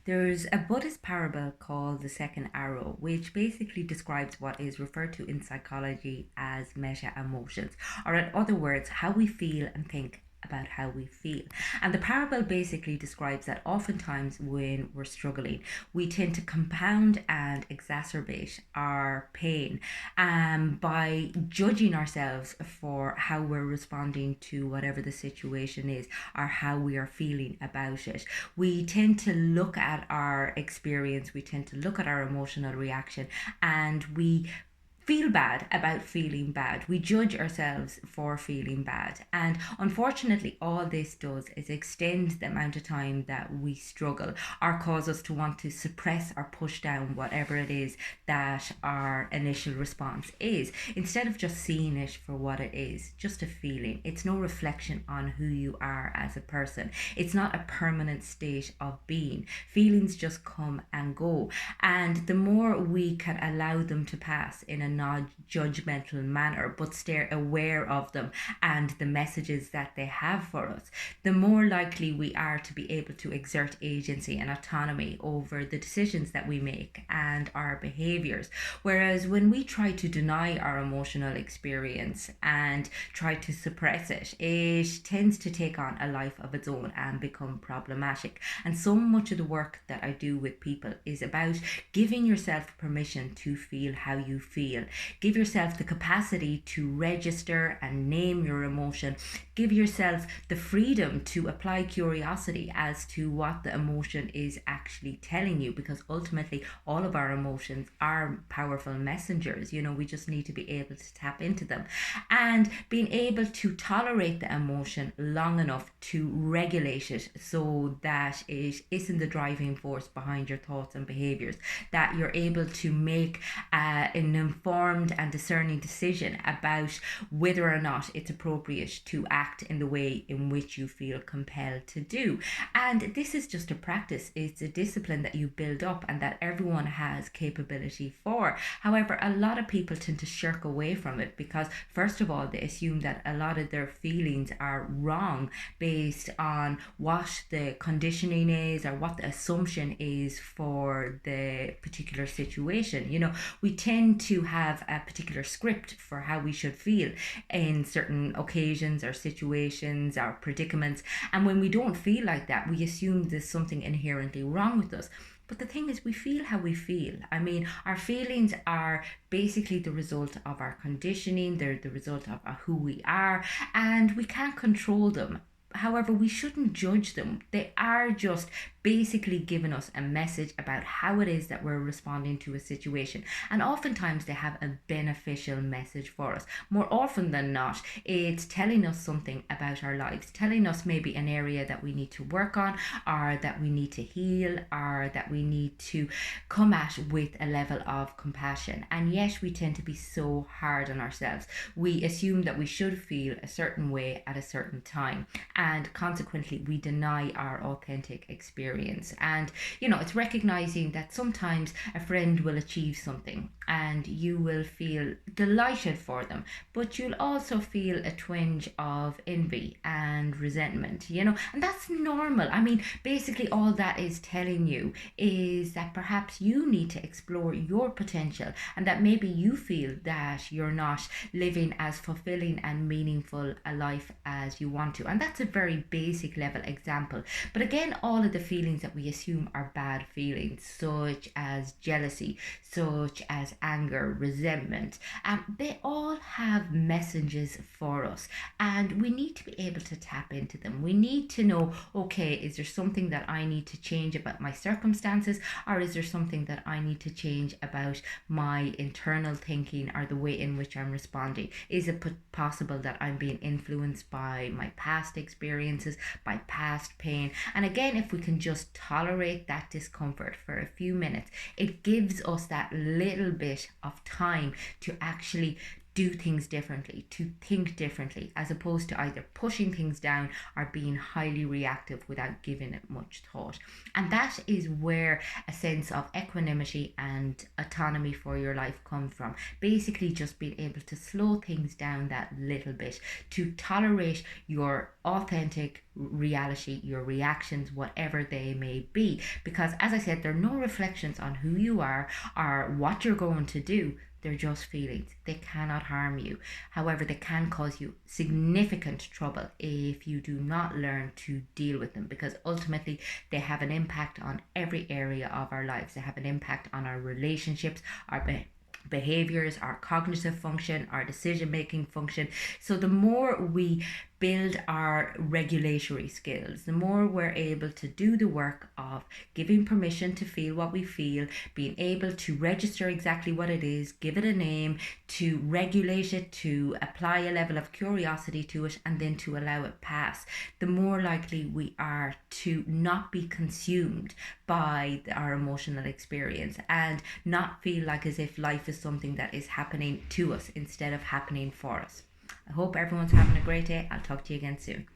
There's a Buddhist parable called The Second Arrow, which basically describes what is referred to in psychology as meta emotions, or in other words, how we feel and think about how we feel. And the parable basically describes that oftentimes when we're struggling, we tend to compound and exacerbate our pain by judging ourselves for how we're responding to whatever the situation is or how we are feeling about it. We tend to look at our experience, we tend to look at our emotional reaction, and we feel bad about feeling bad. We judge ourselves for feeling bad. And unfortunately, all this does is extend the amount of time that we struggle or cause us to want to suppress or push down whatever it is that our initial response is, instead of just seeing it for what it is, just a feeling. It's no reflection on who you are as a person. It's not a permanent state of being. Feelings just come and go. And the more we can allow them to pass in a non-judgmental manner, but stay aware of them and the messages that they have for us, the more likely we are to be able to exert agency and autonomy over the decisions that we make and our behaviors. Whereas when we try to deny our emotional experience and try to suppress it, it tends to take on a life of its own and become problematic. And so much of the work that I do with people is about giving yourself permission to feel how you feel. Give yourself the capacity to register and name your emotion. Give yourself the freedom to apply curiosity as to what the emotion is actually telling you, because ultimately all of our emotions are powerful messengers. We just need to be able to tap into them, and being able to tolerate the emotion long enough to regulate it so that it isn't the driving force behind your thoughts and behaviors, that you're able to make an informed and discerning decision about whether or not it's appropriate to act in the way in which you feel compelled to do. And this is just a practice, it's a discipline that you build up and that everyone has capability for. However, a lot of people tend to shirk away from it because, first of all, they assume that a lot of their feelings are wrong based on what the conditioning is or what the assumption is for the particular situation. We tend to have a particular script for how we should feel in certain occasions or situations or predicaments, and when we don't feel like that, we assume there's something inherently wrong with us. But the thing is, we feel how we feel. I mean, our feelings are basically the result of our conditioning, they're the result of who we are, and we can't control them. However, we shouldn't judge them. They are just basically giving us a message about how it is that we're responding to a situation. And oftentimes they have a beneficial message for us. More often than not, it's telling us something about our lives, telling us maybe an area that we need to work on, or that we need to heal, or that we need to come at with a level of compassion. And yet we tend to be so hard on ourselves. We assume that we should feel a certain way at a certain time, and consequently we deny our authentic experience. And it's recognizing that sometimes a friend will achieve something and you will feel delighted for them, but you'll also feel a twinge of envy and resentment, and that's normal. I mean, basically all that is telling you is that perhaps you need to explore your potential, and that maybe you feel that you're not living as fulfilling and meaningful a life as you want to. And that's a very basic level example. But again, all of the feelings that we assume are bad feelings, such as jealousy, such as anger, resentment, they all have messages for us, and we need to be able to tap into them. We need to know, okay, is there something that I need to change about my circumstances, or is there something that I need to change about my internal thinking or the way in which I'm responding? Is it possible that I'm being influenced by my past experiences, by past pain? And again, if we can just tolerate that discomfort for a few minutes, it gives us that little bit of time to actually do things differently, to think differently, as opposed to either pushing things down or being highly reactive without giving it much thought. And that is where a sense of equanimity and autonomy for your life comes from. Basically, just being able to slow things down that little bit, to tolerate your authentic reality, your reactions, whatever they may be. Because, as I said, there are no reflections on who you are or what you're going to do. They're just feelings. They cannot harm you. However, they can cause you significant trouble if you do not learn to deal with them, because ultimately they have an impact on every area of our lives. They have an impact on our relationships, our behaviors, our cognitive function, our decision making function. So the more we build our regulatory skills, the more we're able to do the work of giving permission to feel what we feel, being able to register exactly what it is, give it a name, to regulate it, to apply a level of curiosity to it, and then to allow it pass, the more likely we are to not be consumed by our emotional experience and not feel like as if life is something that is happening to us instead of happening for us. I hope everyone's having a great day. I'll talk to you again soon.